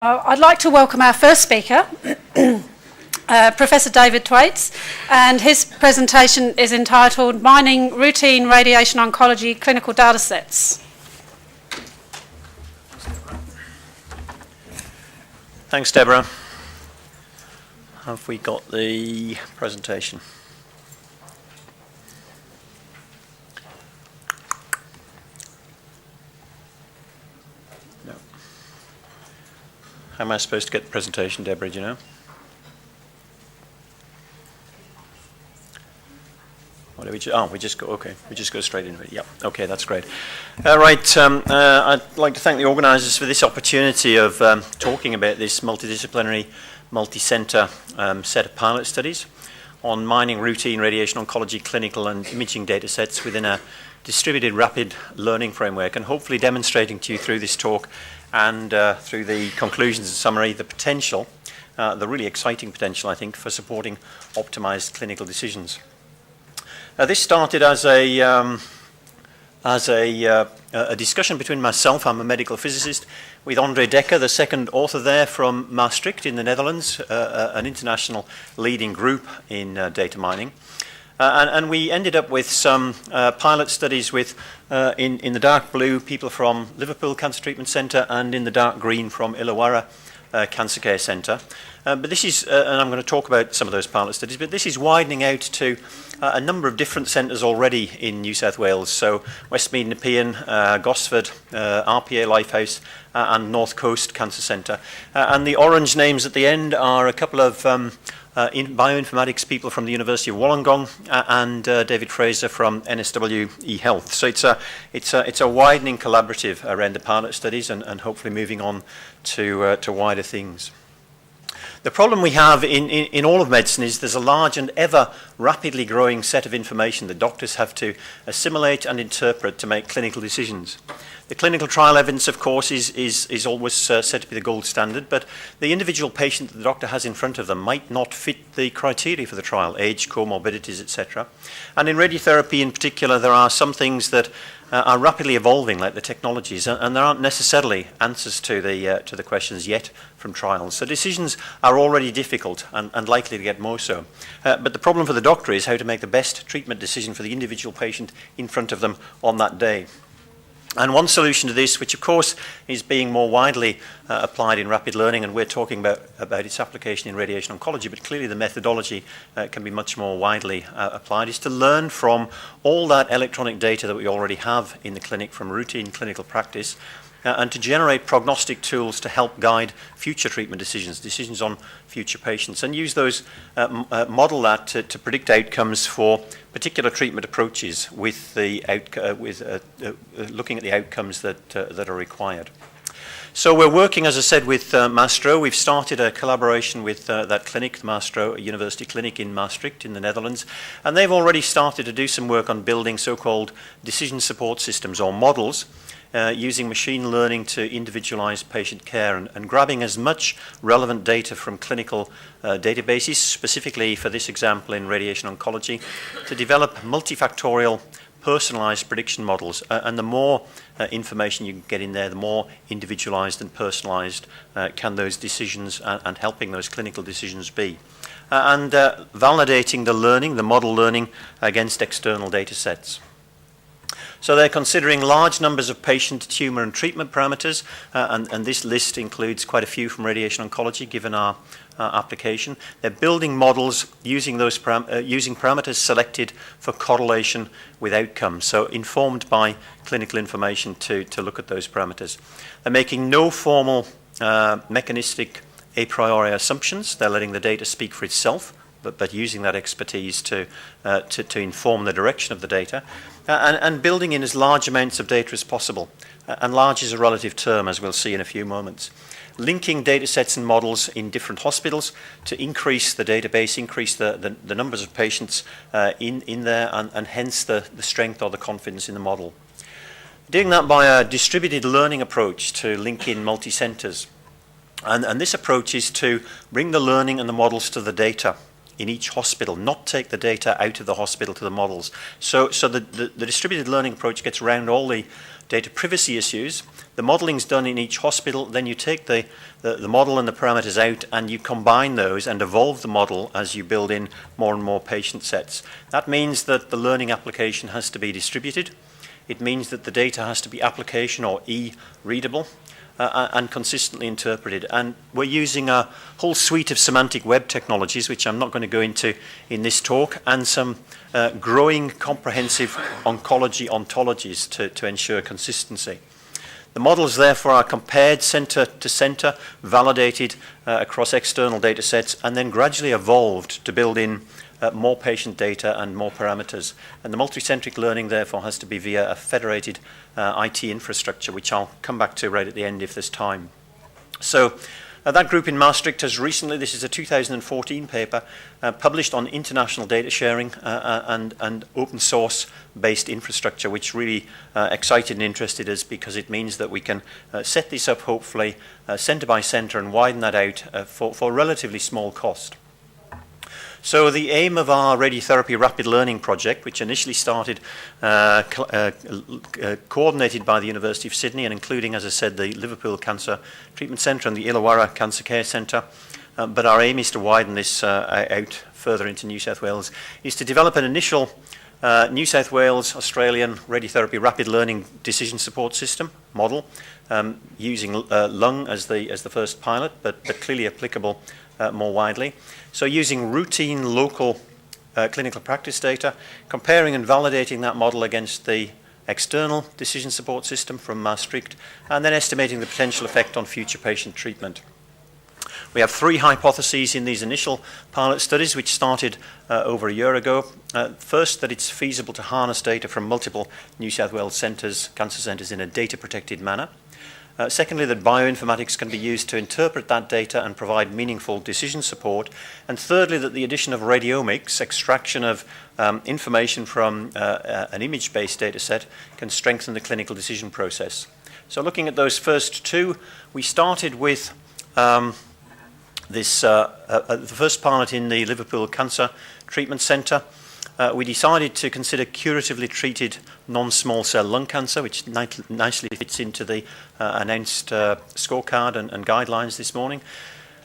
I'd like to welcome our first speaker, Professor David Thwaites, and his presentation is entitled Mining Routine Radiation Oncology Clinical Datasets. Thanks, Deborah. Have we got the presentation? No. How am I supposed to get the presentation, Deborah, do you know? What do we just go, okay, we just go straight into it. Yep, okay, that's great. Right, I'd like to thank the organisers for this opportunity of talking about this multidisciplinary, multi-centre set of pilot studies on mining routine radiation oncology clinical and imaging data sets within a distributed rapid learning framework, and hopefully demonstrating to you through this talk and through the conclusions and summary the potential, the really exciting potential, I think, for supporting optimised clinical decisions. This started as a discussion between myself, I'm a medical physicist, with Andre Dekker, the second author there from Maastricht in the Netherlands, an international leading group in data mining. And we ended up with some pilot studies with, in the dark blue, people from Liverpool Cancer Treatment Centre, and in the dark green from Illawarra Cancer Care Centre. But this is, and I'm going to talk about some of those pilot studies, but this is widening out to a number of different centres already in New South Wales. So Westmead Nepean, Gosford, RPA Lifehouse, and North Coast Cancer Centre. And the orange names at the end are a couple of bioinformatics people from the University of Wollongong and David Fraser from NSW eHealth. So it's a widening collaborative around the pilot studies and hopefully moving on to wider things. The problem we have in all of medicine is there's a large and ever rapidly growing set of information that doctors have to assimilate and interpret to make clinical decisions. The clinical trial evidence, of course, is always said to be the gold standard, but the individual patient that the doctor has in front of them might not fit the criteria for the trial, age, comorbidities, etc. And in radiotherapy in particular, there are some things that are rapidly evolving, like the technologies, and there aren't necessarily answers to the questions yet from trials. So decisions are already difficult and likely to get more so. But the problem for the doctor is how to make the best treatment decision for the individual patient in front of them on that day. And one solution to this, which of course is being more widely applied in rapid learning, and we're talking about its application in radiation oncology, but clearly the methodology can be much more widely applied, is to learn from all that electronic data that we already have in the clinic from routine clinical practice, and to generate prognostic tools to help guide future treatment decisions on future patients, and use those, model that to predict outcomes for particular treatment approaches with looking at the outcomes that are required. So we're working, as I said, with Mastro. We've started a collaboration with that clinic, the Mastro University Clinic in Maastricht in the Netherlands, and they've already started to do some work on building so-called decision support systems or models, using machine learning to individualize patient care and grabbing as much relevant data from clinical databases, specifically for this example in radiation oncology, to develop multifactorial personalized prediction models. And the more information you get in there, the more individualized and personalized can those decisions and helping those clinical decisions be. And validating the learning, the model learning, against external data sets. So they're considering large numbers of patient, tumour and treatment parameters, and this list includes quite a few from radiation oncology, given our application. They're building models using those using parameters selected for correlation with outcomes, so informed by clinical information to look at those parameters. They're making no formal mechanistic a priori assumptions. They're letting the data speak for itself, but using that expertise to inform the direction of the data, and building in as large amounts of data as possible. And large is a relative term, as we'll see in a few moments. Linking data sets and models in different hospitals to increase the database, increase the numbers of patients in there, and hence the strength or the confidence in the model. Doing that by a distributed learning approach to link in multi-centres. And this approach is to bring the learning and the models to the data in each hospital, not take the data out of the hospital to the models. So the distributed learning approach gets around all the data privacy issues. The modeling's done in each hospital, then you take the model and the parameters out and you combine those and evolve the model as you build in more and more patient sets. That means that the learning application has to be distributed. It means that the data has to be application or e-readable and consistently interpreted. And we're using a whole suite of semantic web technologies, which I'm not going to go into in this talk, and some growing comprehensive oncology ontologies to ensure consistency. The models, therefore, are compared centre to centre, validated across external data sets, and then gradually evolved to build in more patient data and more parameters. And the multicentric learning, therefore, has to be via a federated IT infrastructure, which I'll come back to right at the end if there's time. So that group in Maastricht has recently, this is a 2014 paper, published on international data sharing and open source based infrastructure, which really excited and interested us because it means that we can set this up hopefully centre by centre and widen that out for relatively small cost. So the aim of our radiotherapy rapid learning project, which initially started coordinated by the University of Sydney and including, as I said, the Liverpool Cancer Treatment Centre and the Illawarra Cancer Care Centre, but our aim is to widen this out further into New South Wales, is to develop an initial New South Wales Australian radiotherapy rapid learning decision support system model, using lung as the first pilot, but clearly applicable more widely. So using routine local clinical practice data, comparing and validating that model against the external decision support system from Maastricht, and then estimating the potential effect on future patient treatment. We have three hypotheses in these initial pilot studies, which started over a year ago. First, that it's feasible to harness data from multiple New South Wales centres, cancer centres, in a data-protected manner. Secondly, that bioinformatics can be used to interpret that data and provide meaningful decision support. And thirdly, that the addition of radiomics, extraction of information from an image-based data set, can strengthen the clinical decision process. So looking at those first two, we started with the first pilot in the Liverpool Cancer Treatment Centre. We decided to consider curatively treated non-small cell lung cancer, which nicely fits into the announced scorecard and guidelines this morning.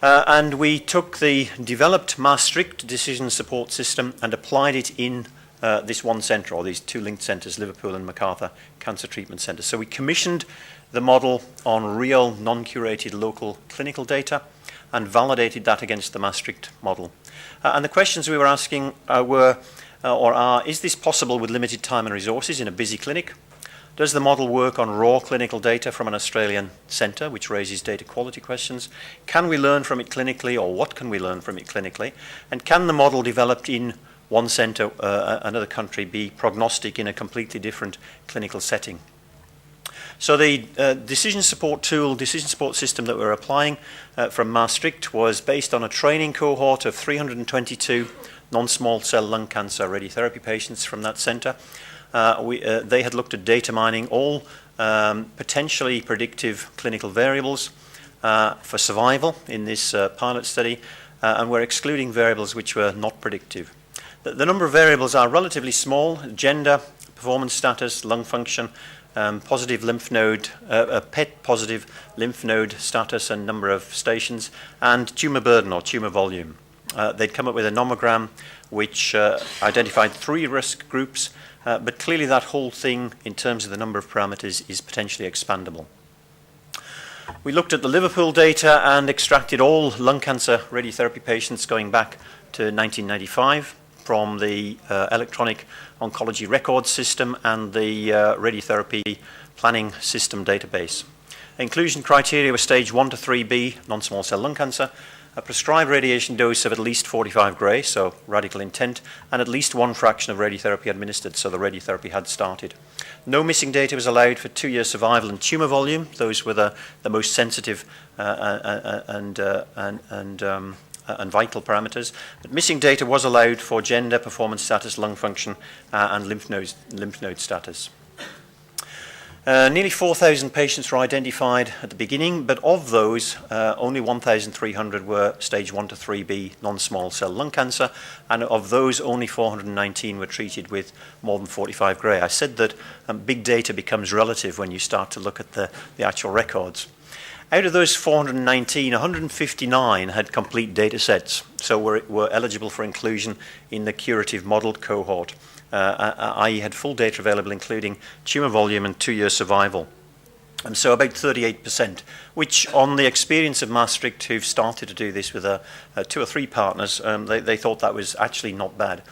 And we took the developed Maastricht decision support system and applied it in this one centre, or these two linked centres, Liverpool and Macarthur Cancer Treatment Centre. So we commissioned the model on real non-curated local clinical data and validated that against the Maastricht model. And the questions we were asking were, is this possible with limited time and resources in a busy clinic? Does the model work on raw clinical data from an Australian centre, which raises data quality questions? Can we learn from it clinically, or what can we learn from it clinically? And can the model developed in one centre, another country, be prognostic in a completely different clinical setting? So the decision support system that we're applying from Maastricht was based on a training cohort of 322 non-small cell lung cancer radiotherapy patients from that centre. They had looked at data mining all potentially predictive clinical variables for survival in this pilot study, and we're excluding variables which were not predictive. The number of variables are relatively small: gender, performance status, lung function, positive lymph node, PET positive lymph node status and number of stations, and tumour burden or tumour volume. They'd come up with a nomogram which identified 3 risk groups, but clearly that whole thing in terms of the number of parameters is potentially expandable. We looked at the Liverpool data and extracted all lung cancer radiotherapy patients going back to 1995 from the electronic oncology record system and the radiotherapy planning system database. Inclusion criteria were stage 1 to 3B non-small cell lung cancer, a prescribed radiation dose of at least 45 Gray, so radical intent, and at least 1 fraction of radiotherapy administered, so the radiotherapy had started. No missing data was allowed for 2-year survival and tumour volume. Those were the most sensitive and vital parameters. But missing data was allowed for gender, performance status, lung function, and lymph node status. Nearly 4,000 patients were identified at the beginning, but of those, only 1,300 were stage 1 to 3B non-small cell lung cancer, and of those, only 419 were treated with more than 45 gray. I said that big data becomes relative when you start to look at the actual records. Out of those 419, 159 had complete data sets, so were eligible for inclusion in the curative modelled cohort, i.e. had full data available including tumour volume and 2-year survival. And so about 38%, which on the experience of Maastricht, who've started to do this with 2 or 3 partners, they thought that was actually not bad.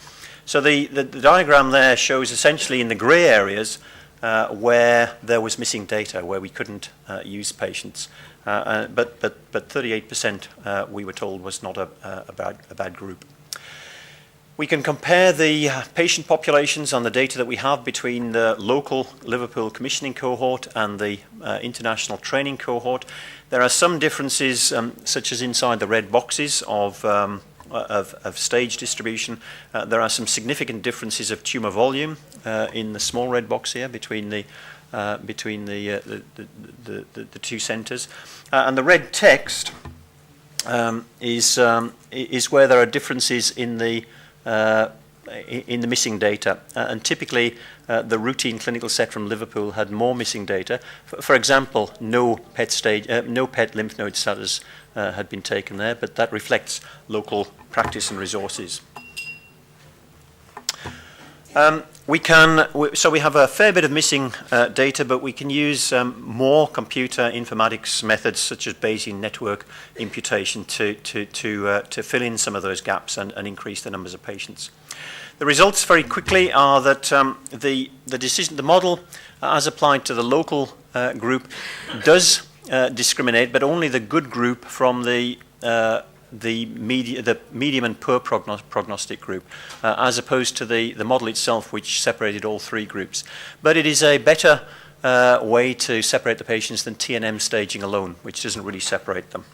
So the diagram there shows essentially in the grey areas where there was missing data, where we couldn't use patients. But 38% we were told was not a bad group. We can compare the patient populations on the data that we have between the local Liverpool commissioning cohort and the international training cohort. There are some differences, such as inside the red boxes of stage distribution. There are some significant differences of tumour volume in the small red box here between the two centres, and the red text is where there are differences in the missing data, and typically the routine clinical set from Liverpool had more missing data. For example, no PET lymph node status had been taken there, but that reflects local practice and resources. So we have a fair bit of missing data, but we can use more computer informatics methods such as Bayesian network imputation to fill in some of those gaps and increase the numbers of patients. The results very quickly are that the model as applied to the local group does discriminate, but only the good group from the medium and poor prognostic group, as opposed to the model itself, which separated all 3 groups. But it is a better way to separate the patients than T&M staging alone, which doesn't really separate them.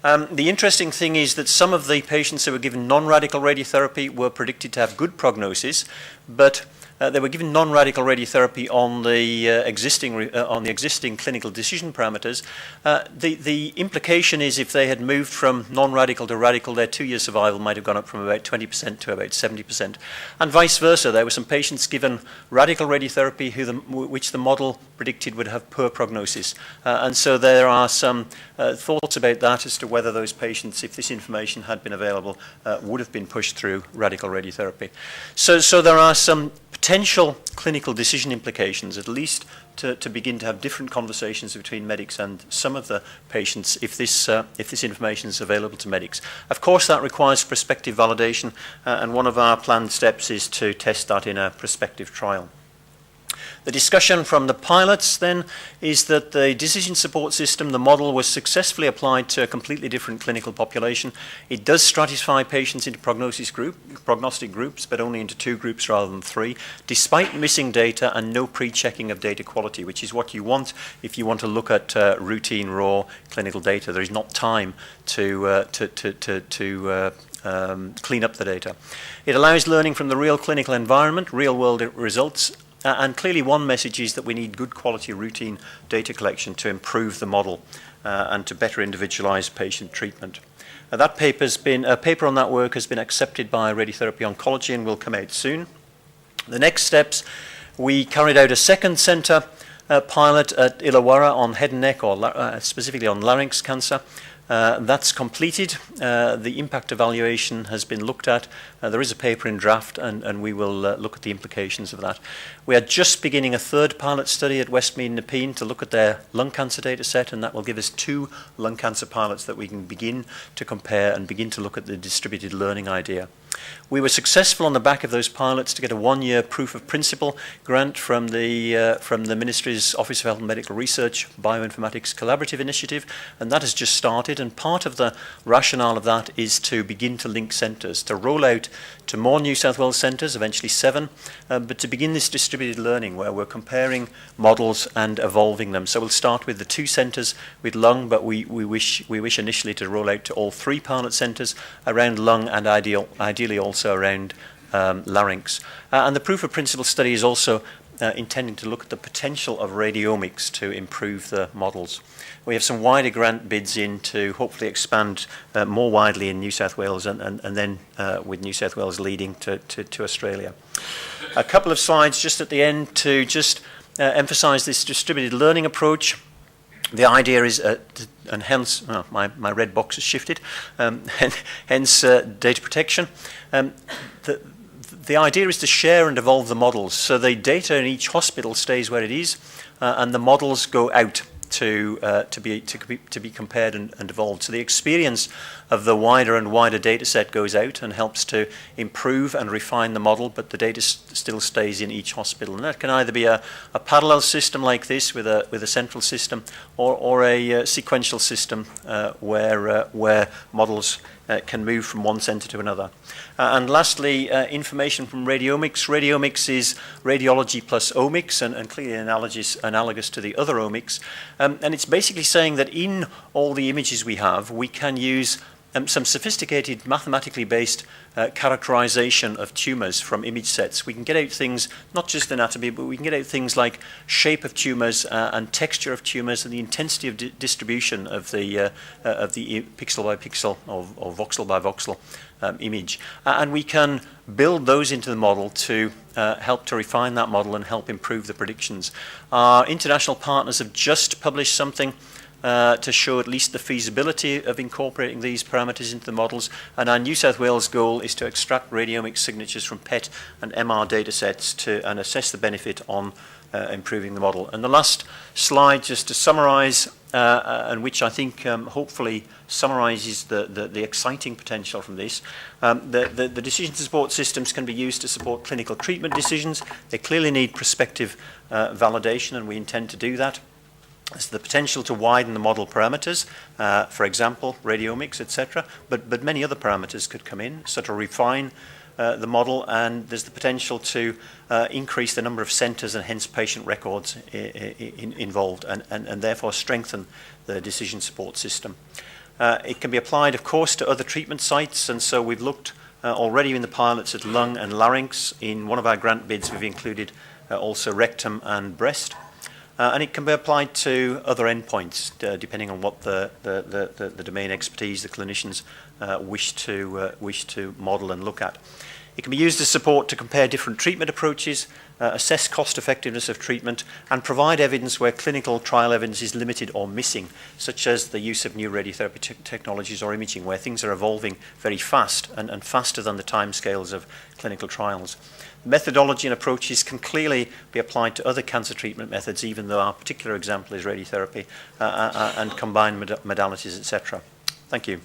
The interesting thing is that some of the patients who were given non-radical radiotherapy were predicted to have good prognosis, but they were given non-radical radiotherapy on the existing clinical decision parameters. The implication is if they had moved from non-radical to radical, their 2-year survival might have gone up from about 20% to about 70%, and vice versa. There were some patients given radical radiotherapy which the model predicted would have poor prognosis, and so there are some thoughts about that as to whether those patients, if this information had been available, would have been pushed through radical radiotherapy. So there are some potential clinical decision implications, at least to begin to have different conversations between medics and some of the patients if this information is available to medics. Of course, that requires prospective validation, and one of our planned steps is to test that in a prospective trial. The discussion from the pilots then is that the decision support system, the model, was successfully applied to a completely different clinical population. It does stratify patients into prognostic groups, but only into 2 groups rather than 3, despite missing data and no pre-checking of data quality, which is what you want if you want to look at routine raw clinical data. There is not time to clean up the data. It allows learning from the real clinical environment, real-world results. And clearly one message is that we need good quality routine data collection to improve the model and to better individualize patient treatment. A paper on that work has been accepted by Radiotherapy Oncology and will come out soon. The next steps, we carried out a second centre pilot at Illawarra on head and neck, or specifically on larynx cancer. That's completed. The impact evaluation has been looked at. There is a paper in draft, and we will look at the implications of that. We are just beginning a 3rd pilot study at Westmead Nepean to look at their lung cancer data set, and that will give us 2 lung cancer pilots that we can begin to compare and begin to look at the distributed learning idea. We were successful on the back of those pilots to get a 1-year proof of principle grant from the Ministry's Office of Health and Medical Research Bioinformatics Collaborative Initiative, and that has just started. And part of the rationale of that is to begin to link centres, to roll out to more New South Wales centres, eventually 7, but to begin this distributed learning where we're comparing models and evolving them. So we'll start with the 2 centres with lung, but we wish initially to roll out to all 3 pilot centres around lung and ideally also around larynx. And the proof of principle study is also intending to look at the potential of radiomics to improve the models. We have some wider grant bids in to hopefully expand more widely in New South Wales and then with New South Wales leading to Australia. A couple of slides just at the end to just emphasize this distributed learning approach. The idea is, and hence, my red box has shifted, hence data protection. The idea is to share and evolve the models, so the data in each hospital stays where it is, and the models go out to be compared and evolved. So the experience of the wider and wider data set goes out and helps to improve and refine the model, but the data still stays in each hospital. And that can either be a parallel system like this with a central system, or a sequential system where models can move from one centre to another. And lastly, information from radiomics. Radiomics is radiology plus omics, and clearly analogous to the other omics. And it's basically saying that in all the images we have, we can use some sophisticated mathematically based characterization of tumours from image sets. We can get out things, not just anatomy, but we can get out things like shape of tumours and texture of tumours and the intensity of distribution of the pixel by pixel or voxel by voxel image. And we can build those into the model to help to refine that model and help improve the predictions. Our international partners have just published something to show at least the feasibility of incorporating these parameters into the models, and our New South Wales goal is to extract radiomic signatures from PET and MR datasets and assess the benefit on improving the model. And the last slide, just to summarise, and which I think hopefully summarises the exciting potential from this. The decision support systems can be used to support clinical treatment decisions. They clearly need prospective validation, and we intend to do that. There's the potential to widen the model parameters, for example, radiomics, etc. But many other parameters could come in, so to refine the model, and there's the potential to increase the number of centres and hence patient records involved, and therefore strengthen the decision support system. It can be applied, of course, to other treatment sites, and so we've looked already in the pilots at lung and larynx. In one of our grant bids, we've included also rectum and breast. And it can be applied to other endpoints, depending on what the domain expertise the clinicians wish to model and look at. It can be used as support to compare different treatment approaches, assess cost effectiveness of treatment, and provide evidence where clinical trial evidence is limited or missing, such as the use of new radiotherapy technologies or imaging, where things are evolving very fast and faster than the timescales of clinical trials. Methodology and approaches can clearly be applied to other cancer treatment methods, even though our particular example is radiotherapy, and combined modalities, etc. Thank you.